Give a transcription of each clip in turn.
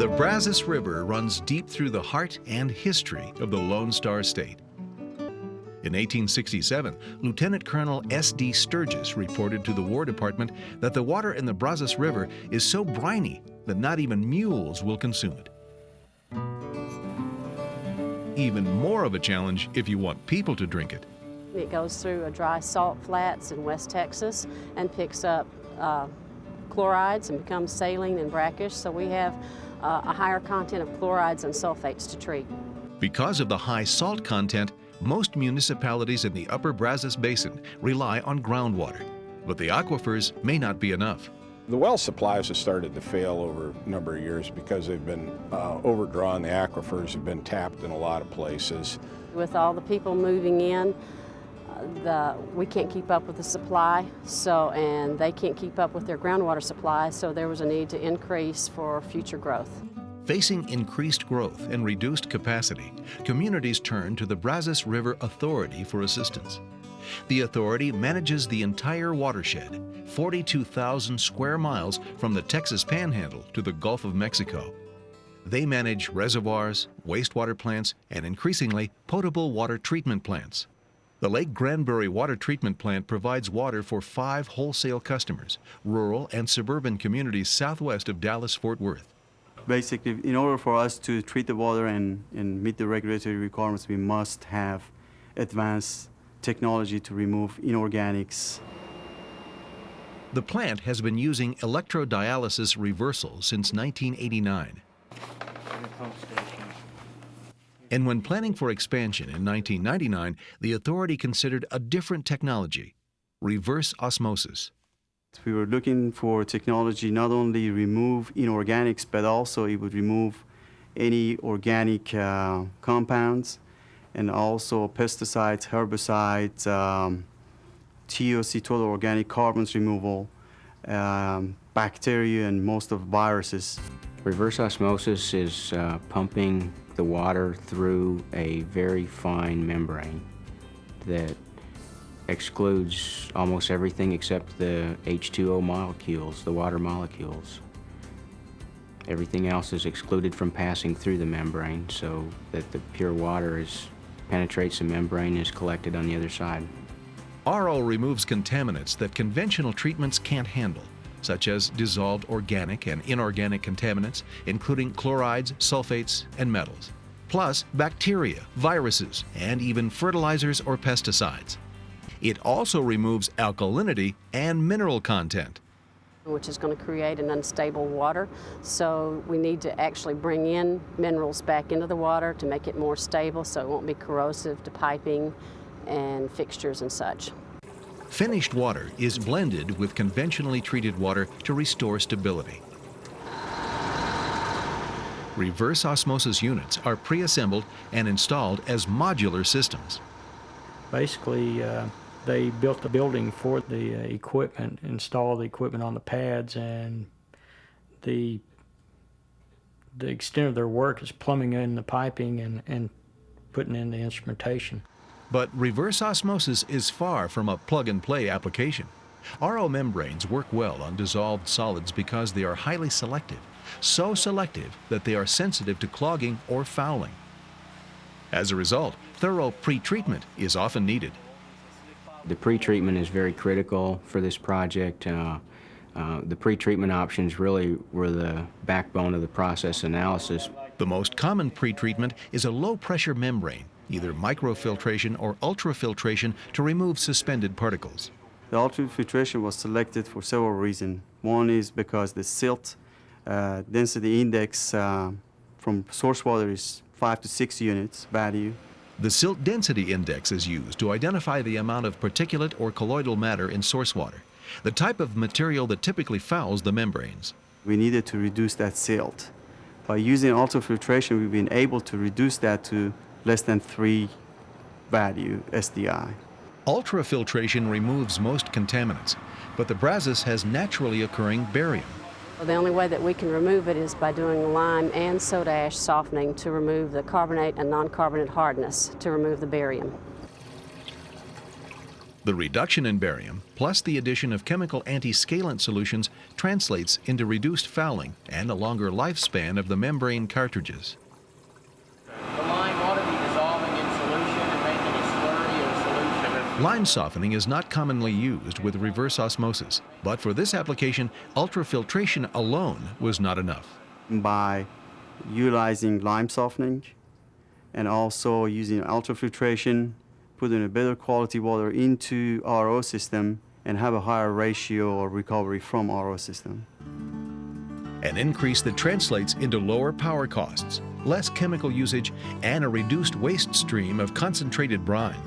The Brazos River runs deep through the heart and history of the Lone Star State. In 1867, Lieutenant Colonel S.D. Sturgis reported to the War Department that the water in the Brazos River is so briny that not even mules will consume it. Even more of a challenge if you want people to drink it. It goes through a dry salt flats in West Texas and picks up chlorides and becomes saline and brackish, so we have a higher content of chlorides and sulfates to treat. Because of the high salt content, most municipalities in the upper Brazos Basin rely on groundwater, but the aquifers may not be enough. The well supplies have started to fail over a number of years because they've been overdrawn. The aquifers have been tapped in a lot of places. With all the people moving in, we can't keep up with the supply, and they can't keep up with their groundwater supply, so there was a need to increase for future growth. Facing increased growth and reduced capacity, communities turn to the Brazos River Authority for assistance. The authority manages the entire watershed, 42,000 square miles from the Texas Panhandle to the Gulf of Mexico. They manage reservoirs, wastewater plants, and increasingly potable water treatment plants. The Lake Granberry Water Treatment Plant provides water for 5 wholesale customers, rural and suburban communities southwest of Dallas-Fort Worth. Basically, in order for us to treat the water and meet the regulatory requirements, we must have advanced technology to remove inorganics. The plant has been using electrodialysis reversal since 1989. And when planning for expansion in 1999, the authority considered a different technology, reverse osmosis. We were looking for technology not only remove inorganics, but also it would remove any organic compounds, and also pesticides, herbicides, TOC, total organic carbons removal, bacteria, and most of viruses. Reverse osmosis is pumping the water through a very fine membrane that excludes almost everything except the H2O molecules, the water molecules. Everything else is excluded from passing through the membrane so that the pure water penetrates the membrane and is collected on the other side. RO removes contaminants that conventional treatments can't handle, such as dissolved organic and inorganic contaminants, including chlorides, sulfates, and metals, plus bacteria, viruses, and even fertilizers or pesticides. It also removes alkalinity and mineral content, which is going to create an unstable water. So we need to actually bring in minerals back into the water to make it more stable so it won't be corrosive to piping and fixtures and such. Finished water is blended with conventionally treated water to restore stability. Reverse osmosis units are pre-assembled and installed as modular systems. Basically, they built the building for the equipment, installed the equipment on the pads, and the extent of their work is plumbing in the piping and putting in the instrumentation. But reverse osmosis is far from a plug-and-play application. RO membranes work well on dissolved solids because they are highly selective, so selective that they are sensitive to clogging or fouling. As a result, thorough pretreatment is often needed. The pretreatment is very critical for this project. The pretreatment options really were the backbone of the process analysis. The most common pretreatment is a low-pressure membrane, either microfiltration or ultrafiltration to remove suspended particles. The ultrafiltration was selected for several reasons. One is because the silt density index from source water is 5 to 6 units value. The silt density index is used to identify the amount of particulate or colloidal matter in source water, the type of material that typically fouls the membranes. We needed to reduce that silt. By using ultrafiltration, we've been able to reduce that to less than 3 value SDI. Ultrafiltration removes most contaminants, but the Brazos has naturally occurring barium. The only way that we can remove it is by doing lime and soda ash softening to remove the carbonate and non-carbonate hardness to remove the barium. The reduction in barium, plus the addition of chemical anti-scalant solutions, translates into reduced fouling and a longer lifespan of the membrane cartridges. The lime ought to be dissolving in solution and making a slurry of solution. Lime softening is not commonly used with reverse osmosis, but for this application, ultrafiltration alone was not enough. By utilizing lime softening and also using ultrafiltration, putting a better quality water into RO system and have a higher ratio of recovery from RO system. An increase that translates into lower power costs, less chemical usage, and a reduced waste stream of concentrated brine.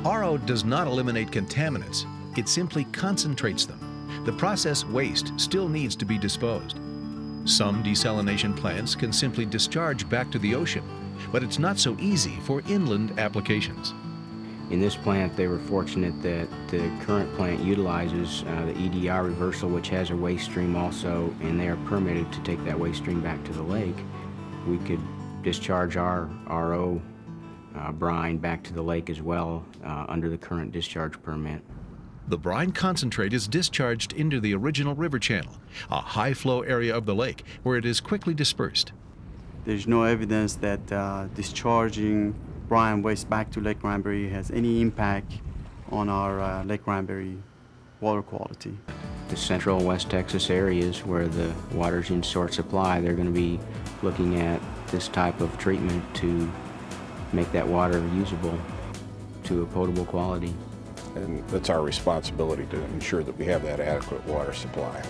RO does not eliminate contaminants, it simply concentrates them. The process waste still needs to be disposed. Some desalination plants can simply discharge back to the ocean, but it's not so easy for inland applications. In this plant, they were fortunate that the current plant utilizes the EDR reversal, which has a waste stream also, and they are permitted to take that waste stream back to the lake. We could discharge our RO brine back to the lake as well under the current discharge permit. The brine concentrate is discharged into the original river channel, a high-flow area of the lake where it is quickly dispersed. There's no evidence that discharging brine waste back to Lake Granberry has any impact on our Lake Granberry water quality. The central and west Texas areas where the water's in short supply, they're going to be looking at this type of treatment to make that water usable to a potable quality. And it's our responsibility to ensure that we have that adequate water supply.